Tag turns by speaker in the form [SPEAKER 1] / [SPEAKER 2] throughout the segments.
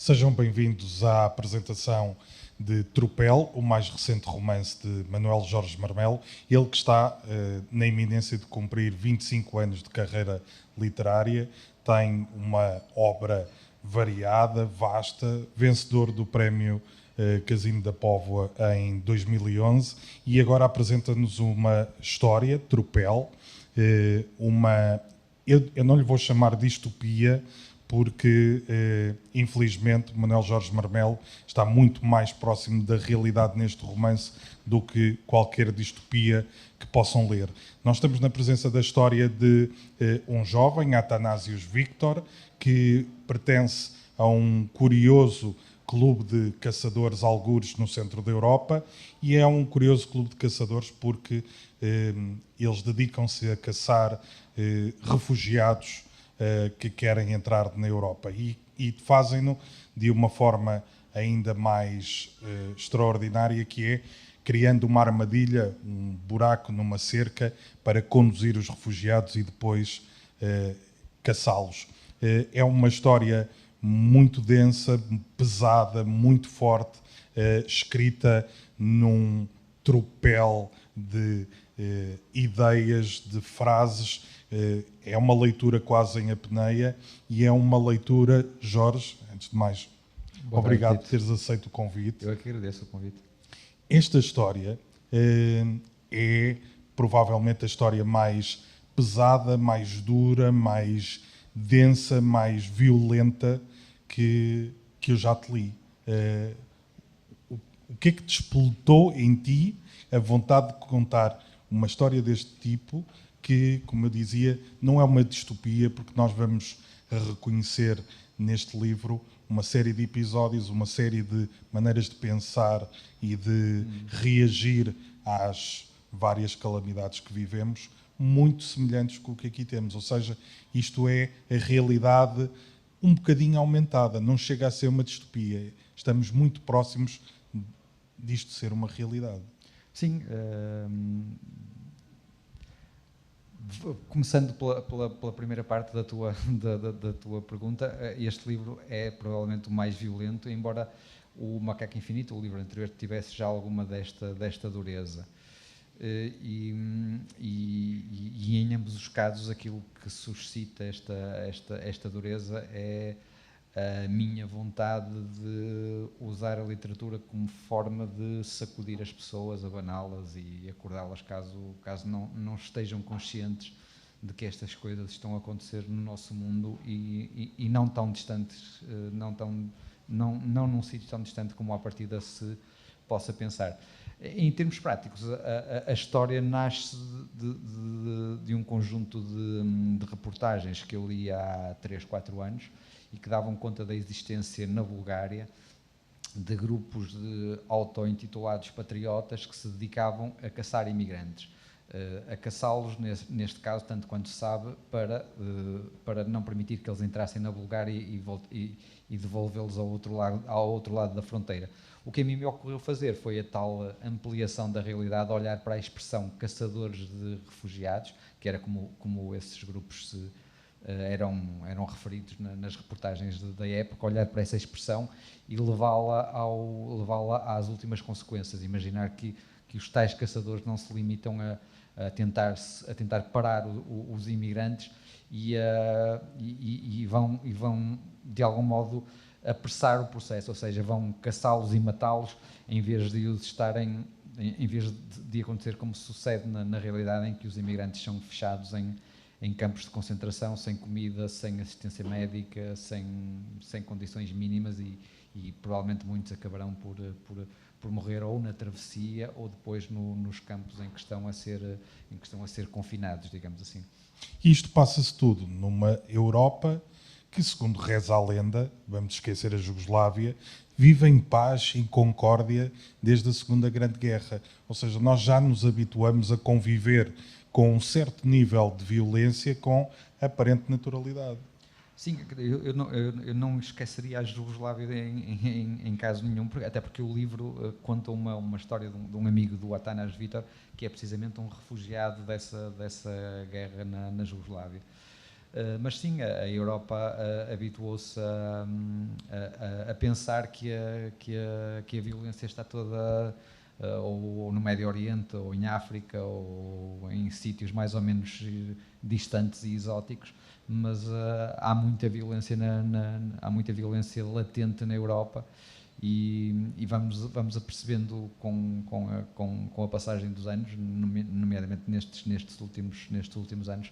[SPEAKER 1] Sejam bem-vindos à apresentação de Tropel, o mais recente romance de Manuel Jorge Marmelo, ele que está na iminência de cumprir 25 anos de carreira literária, tem uma obra variada, vasta, vencedor do prémio Casino da Póvoa em 2011 e agora apresenta-nos uma história, Tropel, eu não lhe vou chamar de distopia, porque, infelizmente, Manuel Jorge Marmelo está muito mais próximo da realidade neste romance do que qualquer distopia que possam ler. Nós estamos na presença da história de um jovem, Atanasius Victor, que pertence a um curioso clube de caçadores algures no centro da Europa, e é um curioso clube de caçadores porque eles dedicam-se a caçar refugiados que querem entrar na Europa e fazem-no de uma forma ainda mais extraordinária, que é criando uma armadilha, um buraco numa cerca para conduzir os refugiados e depois caçá-los. É uma história muito densa, pesada, muito forte, escrita num tropel de ideias, de frases. É uma leitura quase em apneia e é uma leitura, Jorge, antes de mais, obrigado por teres aceito o convite.
[SPEAKER 2] Eu é que agradeço o convite.
[SPEAKER 1] Esta história é provavelmente a história mais pesada, mais dura, mais densa, mais violenta que eu já te li. O que é que despoltou em ti a vontade de contar uma história deste tipo que, como eu dizia, não é uma distopia, porque nós vamos reconhecer neste livro uma série de episódios, uma série de maneiras de pensar e de reagir às várias calamidades que vivemos, muito semelhantes com o que aqui temos. Ou seja, isto é a realidade um bocadinho aumentada, não chega a ser uma distopia. Estamos muito próximos disto ser uma realidade.
[SPEAKER 2] Sim, começando pela primeira parte da tua pergunta, este livro é provavelmente o mais violento, embora o Macaco Infinito, o livro anterior, tivesse já alguma desta dureza. E em ambos os casos aquilo que suscita esta dureza é a minha vontade de usar a literatura como forma de sacudir as pessoas, abaná-las e acordá-las caso não estejam conscientes de que estas coisas estão a acontecer no nosso mundo e não tão distantes, não num sítio tão distante como à partida se possa pensar. Em termos práticos, a história nasce de um conjunto de reportagens que eu li há 3, 4 anos e que davam conta da existência na Bulgária de grupos de auto-intitulados patriotas que se dedicavam a caçar imigrantes, a caçá-los, neste caso, tanto quanto se sabe, para não permitir que eles entrassem na Bulgária e devolvê-los ao outro lado da fronteira. O que a mim me ocorreu fazer foi a tal ampliação da realidade, olhar para a expressão caçadores de refugiados, que era como esses grupos eram referidos nas reportagens da época, olhar para essa expressão e levá-la às últimas consequências. Imaginar que os tais caçadores não se limitam a tentar parar os imigrantes e vão de algum modo apressar o processo, ou seja, vão caçá-los e matá-los em vez de acontecer como sucede na realidade, em que os imigrantes são fechados em campos de concentração, sem comida, sem assistência médica, sem condições mínimas e provavelmente muitos acabarão por morrer ou na travessia ou depois nos campos em que estão a ser confinados, digamos assim.
[SPEAKER 1] E isto passa-se tudo numa Europa que, segundo reza a lenda, vamos esquecer a Jugoslávia, vive em paz e concórdia desde a Segunda Grande Guerra. Ou seja, nós já nos habituamos a conviver com um certo nível de violência com aparente naturalidade.
[SPEAKER 2] Sim, eu não esqueceria a Jugoslávia em caso nenhum, até porque o livro conta uma história de um amigo do Atanas Vitor, que é precisamente um refugiado dessa guerra na Jugoslávia. Mas sim, a Europa habituou-se a pensar que a violência está toda ou no Médio Oriente, ou em África, ou em sítios mais ou menos distantes e exóticos, mas há muita violência há muita violência latente na Europa. E vamos apercebendo com a passagem dos anos, nomeadamente nestes últimos anos,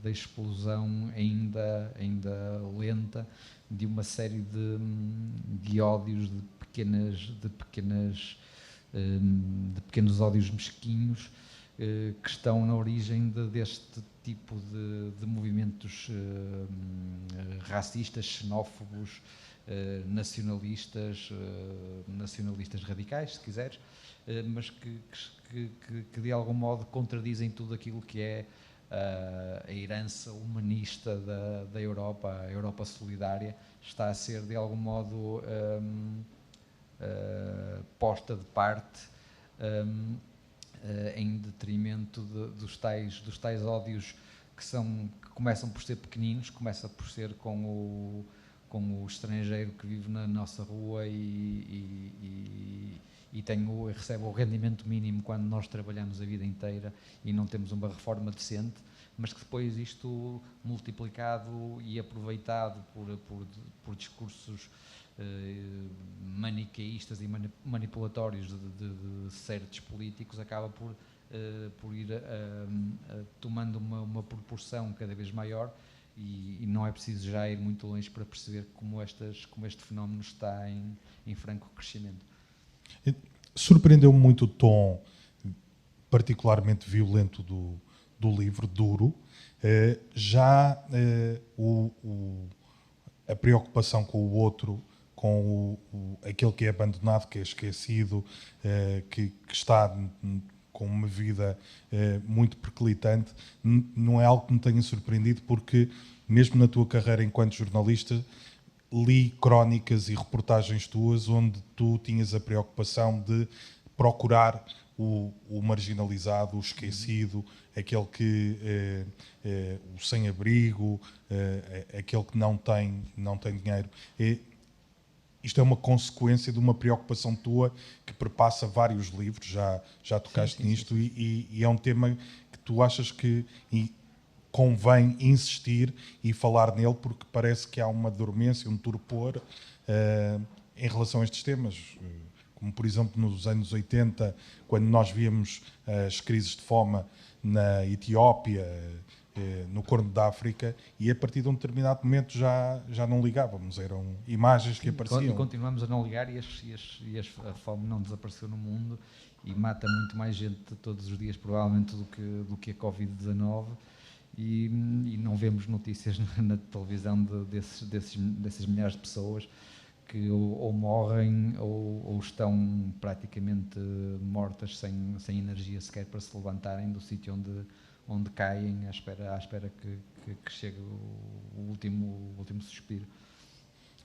[SPEAKER 2] da explosão ainda lenta de uma série de ódios, de pequenos ódios mesquinhos que estão na origem deste tipo de movimentos racistas, xenófobos, nacionalistas radicais, se quiseres, mas que de algum modo contradizem tudo aquilo que é a herança humanista da Europa, a Europa solidária, está a ser de algum modo posta de parte em detrimento dos tais ódios que começam por ser pequeninos, começa por ser com o estrangeiro que vive na nossa rua e recebe o rendimento mínimo quando nós trabalhamos a vida inteira e não temos uma reforma decente, mas que depois isto multiplicado e aproveitado por discursos maniqueístas e manipulatórios de certos políticos acaba por ir tomando uma proporção cada vez maior e não é preciso já ir muito longe para perceber como este fenómeno está em franco crescimento.
[SPEAKER 1] Surpreendeu-me muito o tom particularmente violento do livro, duro. A preocupação com o outro, com aquele que é abandonado, que é esquecido, que está com uma vida muito perclitante, não é algo que me tenha surpreendido, porque mesmo na tua carreira enquanto jornalista, li crónicas e reportagens tuas onde tu tinhas a preocupação de procurar o marginalizado, o esquecido, aquele que o sem-abrigo, aquele que não tem dinheiro. Isto é uma consequência de uma preocupação tua que perpassa vários livros, já tocaste nisto, sim. E é um tema que tu achas que convém insistir e falar nele, porque parece que há uma dormência, um torpor em relação a estes temas. Como, por exemplo, nos anos 80, quando nós víamos as crises de fome na Etiópia, no Corno da África, e a partir de um determinado momento já não ligávamos, eram imagens que apareciam.
[SPEAKER 2] E continuamos a não ligar e a fome não desapareceu no mundo e mata muito mais gente todos os dias, provavelmente, do que a Covid-19. E não vemos notícias na televisão desses milhares de pessoas que ou morrem ou estão praticamente mortas sem energia sequer para se levantarem do sítio onde caem à espera que chegue o último suspiro.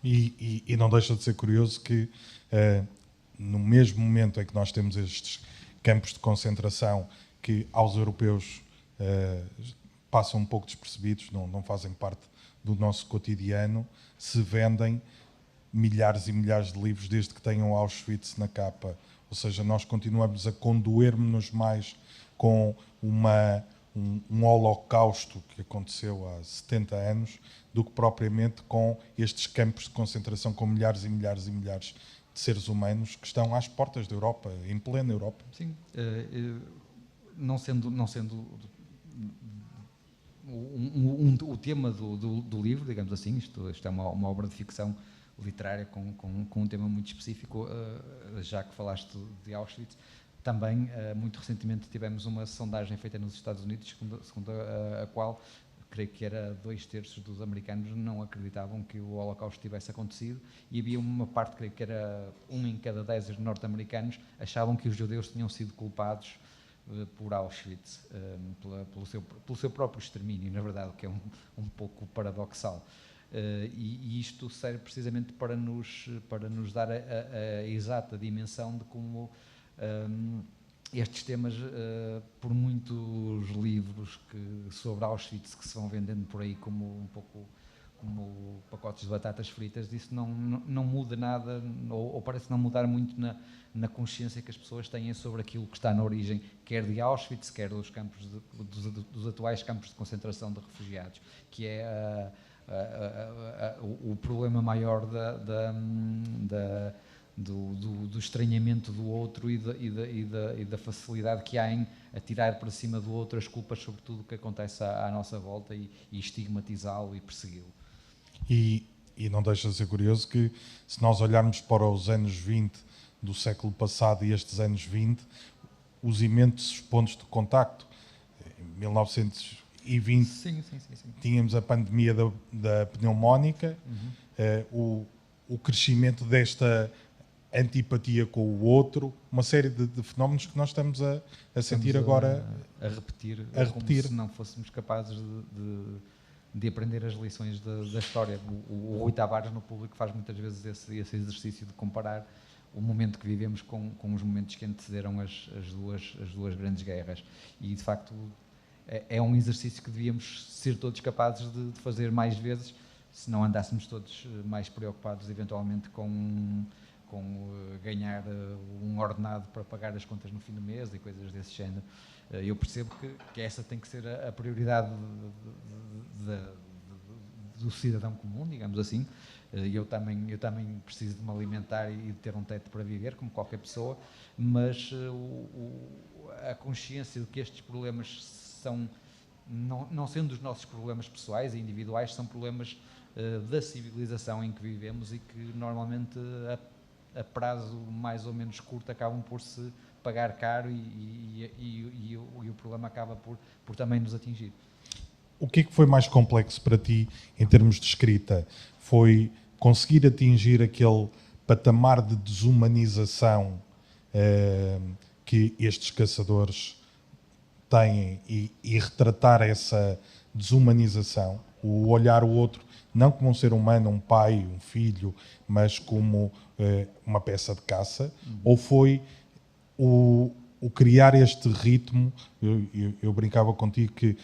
[SPEAKER 1] E não deixa de ser curioso que no mesmo momento em que nós temos estes campos de concentração que aos europeus passam um pouco despercebidos, não fazem parte do nosso cotidiano, se vendem milhares e milhares de livros desde que tenham Auschwitz na capa. Ou seja, nós continuamos a condoer-nos mais com um holocausto que aconteceu há 70 anos do que propriamente com estes campos de concentração com milhares e milhares e milhares de seres humanos que estão às portas da Europa, em plena Europa.
[SPEAKER 2] Sim, não sendo o tema do livro, digamos assim, isto é uma obra de ficção literária com um tema muito específico, já que falaste de Auschwitz. Também, muito recentemente, tivemos uma sondagem feita nos Estados Unidos, segundo a qual, creio que era 2/3 dos americanos não acreditavam que o Holocausto tivesse acontecido, e havia uma parte, creio que era 1 em cada 10 norte-americanos, achavam que os judeus tinham sido culpados por Auschwitz, pelo seu próprio extermínio, na verdade, que é um pouco paradoxal. E isto serve precisamente para nos dar a exata dimensão de como estes temas, por muitos livros sobre Auschwitz que se vão vendendo por aí como um pouco como pacotes de batatas fritas, isso não muda nada, ou parece não mudar muito na consciência que as pessoas têm sobre aquilo que está na origem, quer de Auschwitz, quer dos campos dos atuais campos de concentração de refugiados, que é o problema maior do estranhamento do outro e da facilidade que há em atirar para cima do outro as culpas sobre tudo o que acontece à nossa volta e estigmatizá-lo e persegui-lo.
[SPEAKER 1] E não deixa de ser curioso que, se nós olharmos para os anos 20 do século passado e estes anos 20, os imensos pontos de contacto, em 1920
[SPEAKER 2] sim.
[SPEAKER 1] tínhamos a pandemia da pneumónica, o crescimento desta antipatia com o outro, uma série de fenómenos que nós estamos a sentir agora
[SPEAKER 2] a repetir, como se não fôssemos capazes de aprender as lições da história. O Rui Tavares no público faz muitas vezes esse exercício de comparar o momento que vivemos com os momentos que antecederam as duas grandes guerras, e de facto é um exercício que devíamos ser todos capazes de fazer mais vezes, se não andássemos todos mais preocupados eventualmente com ganhar um ordenado para pagar as contas no fim do mês e coisas desse género. Eu percebo que essa tem que ser a prioridade do cidadão comum, digamos assim. Eu também preciso de me alimentar e de ter um teto para viver, como qualquer pessoa, mas a consciência de que estes problemas são, não sendo os nossos problemas pessoais e individuais, são problemas da civilização em que vivemos e que normalmente a prazo mais ou menos curto acabam por se pagar caro e o problema acaba por também nos atingir.
[SPEAKER 1] O que é que foi mais complexo para ti em termos de escrita? Foi conseguir atingir aquele patamar de desumanização que estes caçadores têm e retratar essa desumanização, o olhar o outro não como um ser humano, um pai, um filho, mas como uma peça de caça, ou foi o criar este ritmo? Eu brincava contigo que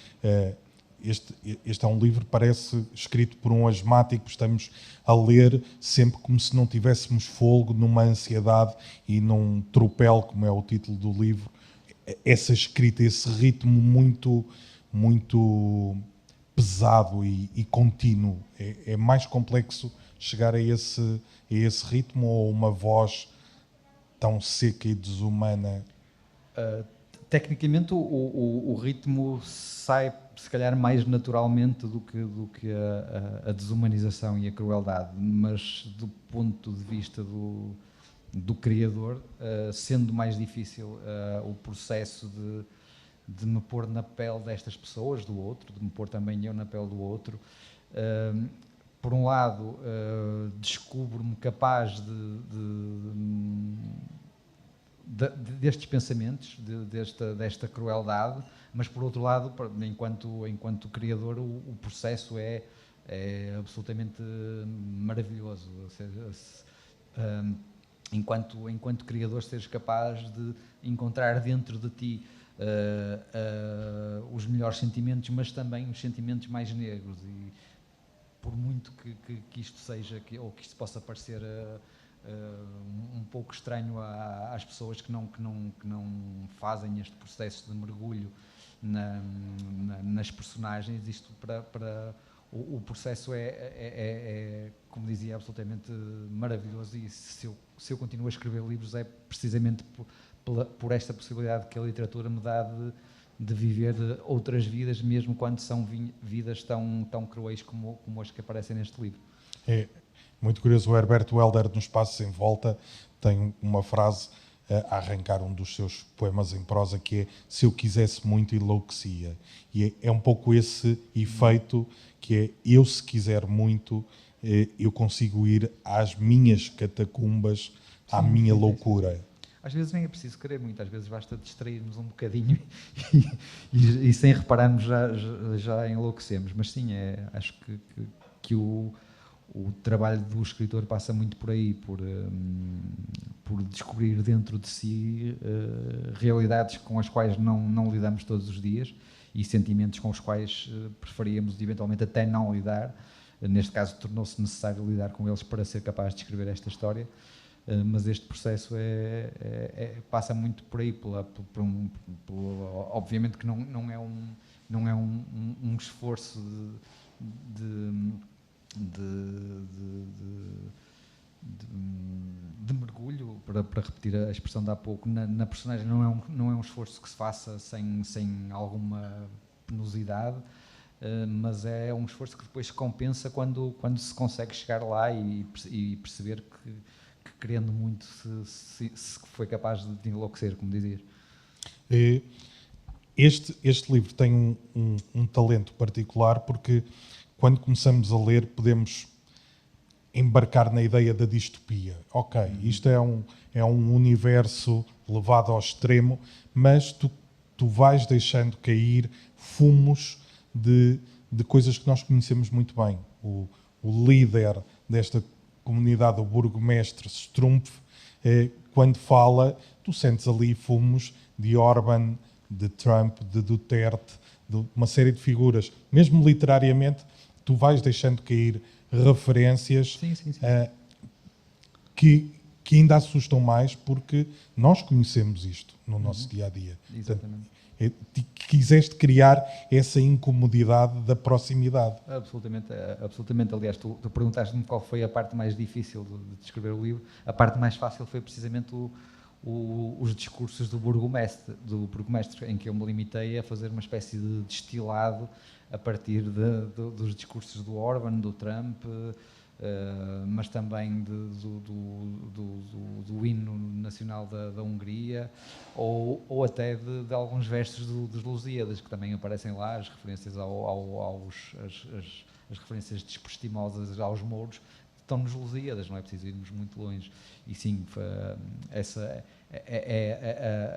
[SPEAKER 1] este é um livro que parece escrito por um asmático, estamos a ler sempre como se não tivéssemos fôlego, numa ansiedade e num tropel, como é o título do livro. Essa escrita, esse ritmo muito pesado e contínuo, é mais complexo chegar a esse ritmo, ou uma voz tão seca e desumana?
[SPEAKER 2] Tecnicamente o ritmo sai se calhar mais naturalmente do que a desumanização e a crueldade, mas do ponto de vista do criador, sendo mais difícil o processo de me pôr na pele destas pessoas, do outro, de me pôr também eu na pele do outro. Por um lado, descubro-me capaz destes pensamentos, desta crueldade, mas por outro lado, enquanto criador, o processo é absolutamente maravilhoso. Ou seja, enquanto criador, seres capaz de encontrar dentro de ti os melhores sentimentos, mas também os sentimentos mais negros, e por muito que isto seja, ou que isto possa parecer um pouco estranho às pessoas que não fazem este processo de mergulho nas personagens, isto para o processo é, como dizia, absolutamente maravilhoso, e se eu continuo a escrever livros é precisamente por esta possibilidade que a literatura me dá de viver outras vidas, mesmo quando são vidas tão cruéis como as que aparecem neste livro.
[SPEAKER 1] É muito curioso, o Herbert Welder, nos Passos em Volta, tem uma frase a arrancar um dos seus poemas em prosa, que é: se eu quisesse muito, enlouquecia. E é um pouco esse efeito, que é: eu, se quiser muito, eu consigo ir às minhas catacumbas, à minha loucura.
[SPEAKER 2] Às vezes nem é preciso querer muito, às vezes basta distrairmos um bocadinho e sem repararmos já enlouquecemos. Mas sim, acho que o o trabalho do escritor passa muito por aí, por descobrir dentro de si realidades com as quais não lidamos todos os dias e sentimentos com os quais preferíamos eventualmente até não lidar. Neste caso, tornou-se necessário lidar com eles para ser capaz de escrever esta história, mas este processo passa muito por aí, obviamente que não é um esforço de mergulho, para repetir a expressão de há pouco, na personagem. Não é um esforço que se faça sem alguma penosidade, mas é um esforço que depois se compensa quando se consegue chegar lá e perceber que querendo muito se foi capaz de enlouquecer, como dizias.
[SPEAKER 1] Este livro tem um talento particular, porque quando começamos a ler podemos embarcar na ideia da distopia. Ok, isto é um universo levado ao extremo, mas tu vais deixando cair fumos de coisas que nós conhecemos muito bem. O líder desta comunidade, o burgomestre Strumpf, quando fala, tu sentes ali fumos de Orban, de Trump, de Duterte, de uma série de figuras. Mesmo literariamente, tu vais deixando cair referências
[SPEAKER 2] sim.
[SPEAKER 1] Que ainda assustam mais, porque nós conhecemos isto no nosso dia-a-dia.
[SPEAKER 2] Exatamente.
[SPEAKER 1] Quiseste criar essa incomodidade da proximidade.
[SPEAKER 2] Absolutamente. Aliás, tu perguntaste-me qual foi a parte mais difícil de escrever o livro. A parte mais fácil foi precisamente os discursos do burgomestre, em que eu me limitei a fazer uma espécie de destilado a partir dos discursos do Orban, do Trump, mas também do hino nacional da Hungria, ou até de alguns versos dos Lusíadas, que também aparecem lá, as referências as referências desprestimosas aos mouros, estão nos Lusíadas, não é preciso irmos muito longe. E sim,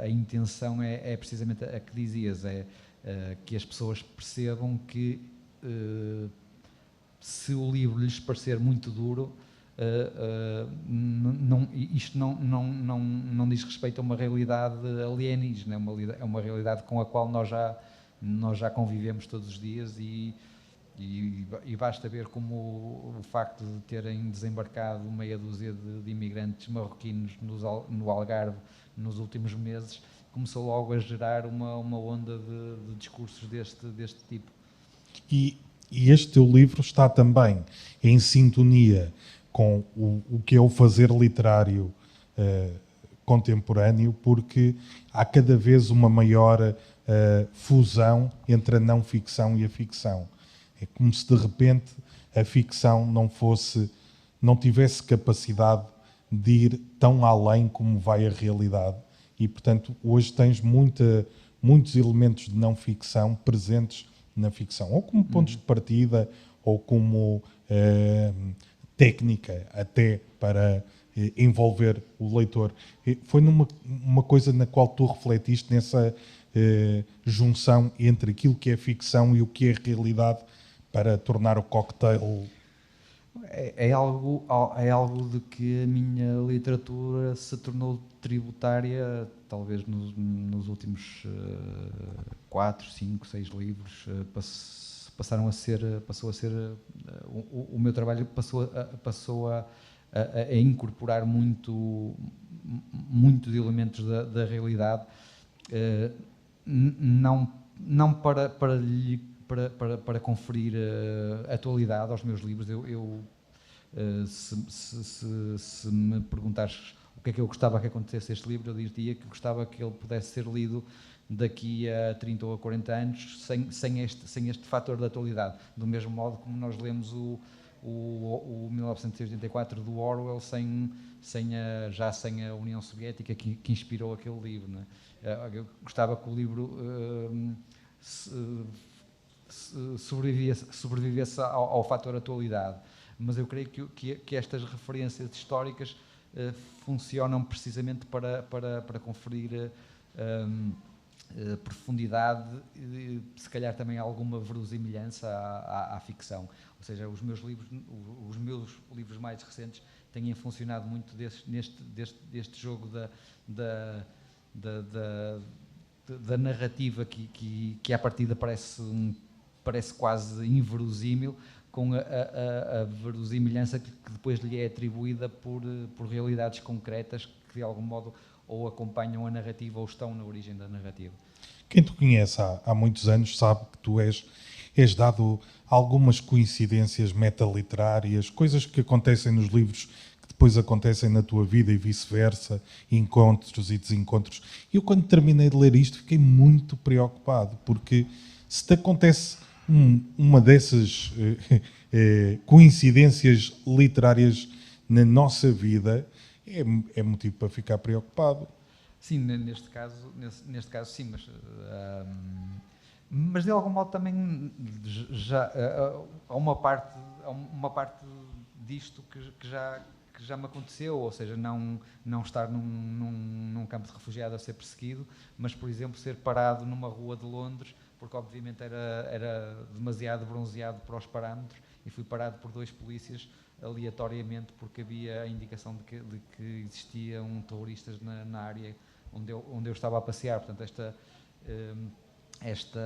[SPEAKER 2] a intenção é precisamente a que dizias, que as pessoas percebam que se o livro lhes parecer muito duro, isto não diz respeito a uma realidade alienígena, é uma realidade com a qual nós já convivemos todos os dias e basta ver como o facto de terem desembarcado meia dúzia de imigrantes marroquinos no Algarve nos últimos meses começou logo a gerar uma onda de discursos deste tipo.
[SPEAKER 1] E este teu livro está também em sintonia com o que é o fazer literário contemporâneo, porque há cada vez uma maior fusão entre a não-ficção e a ficção. É como se de repente a ficção não tivesse capacidade de ir tão além como vai a realidade. E, portanto, hoje tens muitos elementos de não-ficção presentes na ficção, ou como pontos de partida, ou como técnica, até para envolver o leitor. Foi uma coisa na qual tu refletiste, nessa junção entre aquilo que é ficção e o que é realidade, para tornar o cocktail...
[SPEAKER 2] É algo de que a minha literatura se tornou tributária, talvez nos últimos 4, 5, 6 livros. Passou a ser o meu trabalho passou a incorporar muitos elementos da realidade, não para conferir atualidade aos meus livros. Se me perguntares o que é que eu gostava que acontecesse este livro, eu diria que gostava que ele pudesse ser lido daqui a 30 ou a 40 anos sem este fator de atualidade, do mesmo modo como nós lemos o 1984 do Orwell sem a União Soviética que inspirou aquele livro, não é? Eu gostava que o livro sobrevivesse ao fator atualidade, mas eu creio que estas referências históricas funcionam precisamente para conferir profundidade, se calhar também alguma verosimilhança à ficção. Ou seja, os meus livros mais recentes têm funcionado muito deste jogo da narrativa que à partida parece quase inverosímil, com a verosimilhança que depois lhe é atribuída por realidades concretas que de algum modo ou acompanham a narrativa ou estão na origem da narrativa.
[SPEAKER 1] Quem te conhece há muitos anos sabe que tu és dado algumas coincidências metaliterárias, coisas que acontecem nos livros que depois acontecem na tua vida e vice-versa, encontros e desencontros. Eu, quando terminei de ler isto, fiquei muito preocupado, porque se te acontece uma dessas coincidências literárias na nossa vida, é motivo para ficar preocupado.
[SPEAKER 2] Sim, neste caso sim, mas de algum modo também já há uma parte disto que já me aconteceu, ou seja, não estar num campo de refugiado a ser perseguido, mas, por exemplo, ser parado numa rua de Londres, porque obviamente era demasiado bronzeado para os parâmetros, e fui parado por 2 polícias aleatoriamente porque havia a indicação de que existiam terroristas na área onde eu estava a passear. Portanto, este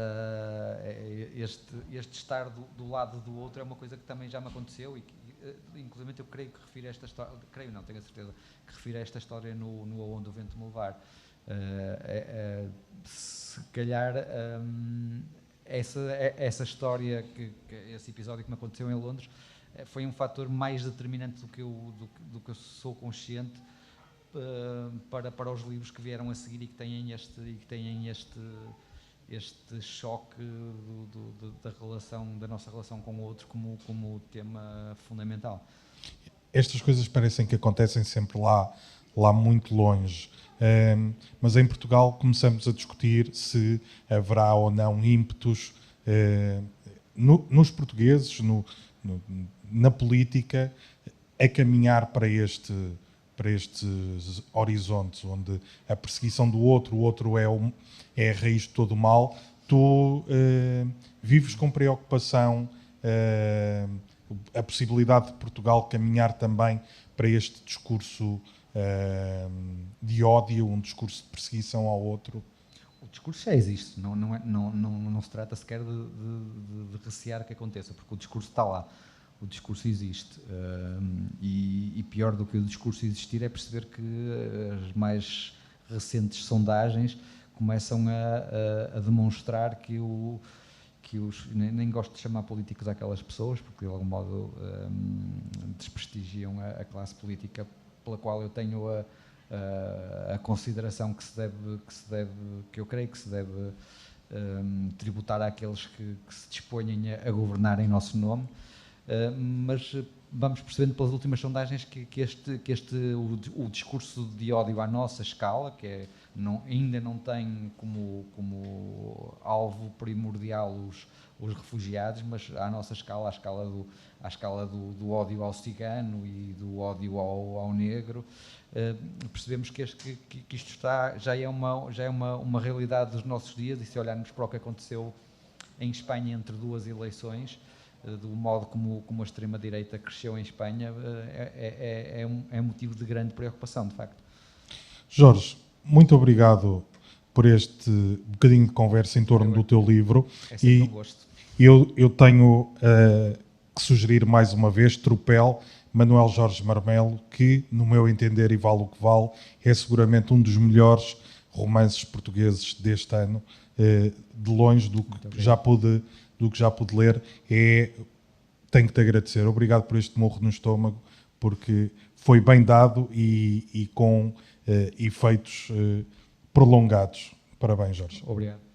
[SPEAKER 2] estar do lado do outro é uma coisa que também já me aconteceu e que, inclusive, eu creio que refiro esta história, tenho a certeza que refiro esta história no Aonde o Vento Me Levar. Se calhar essa história, esse episódio que me aconteceu em Londres, foi um fator mais determinante do que eu sou consciente para os livros que vieram a seguir e que têm este choque da nossa relação com o outro como tema fundamental.
[SPEAKER 1] Estas coisas parecem que acontecem sempre lá muito longe, mas em Portugal começamos a discutir se haverá ou não ímpetos nos portugueses, na política, a caminhar para estes horizontes, onde a perseguição do outro, o outro é a raiz de todo o mal. Tu vives com preocupação a possibilidade de Portugal caminhar também para este discurso de ódio, um discurso de perseguição ao outro?
[SPEAKER 2] O discurso já existe, não se trata sequer de recear que aconteça, porque o discurso está lá. O discurso existe, e pior do que o discurso existir é perceber que as mais recentes sondagens começam a demonstrar que nem gosto de chamar políticos àquelas pessoas, porque de algum modo desprestigiam a classe política pela qual eu tenho a consideração que eu creio que se deve tributar àqueles que se dispõem a governar em nosso nome. Mas vamos percebendo pelas últimas sondagens que o discurso de ódio à nossa escala, que ainda não tem como alvo primordial os refugiados, mas à nossa escala, à escala do ódio ao cigano e do ódio ao negro, percebemos que isto já é uma realidade dos nossos dias. E se olharmos para o que aconteceu em Espanha entre 2 eleições, do modo como a extrema-direita cresceu em Espanha, é motivo de grande preocupação, de facto.
[SPEAKER 1] Jorge, muito obrigado por este bocadinho de conversa em torno do teu livro.
[SPEAKER 2] É sempre um gosto.
[SPEAKER 1] Eu tenho que sugerir mais uma vez Tropel, Manuel Jorge Marmelo, que, no meu entender, e vale o que vale, é seguramente um dos melhores romances portugueses deste ano, de longe do que já pude ler. Tenho que te agradecer. Obrigado por este morro no estômago, porque foi bem dado e com efeitos prolongados. Parabéns, Jorge.
[SPEAKER 2] Obrigado.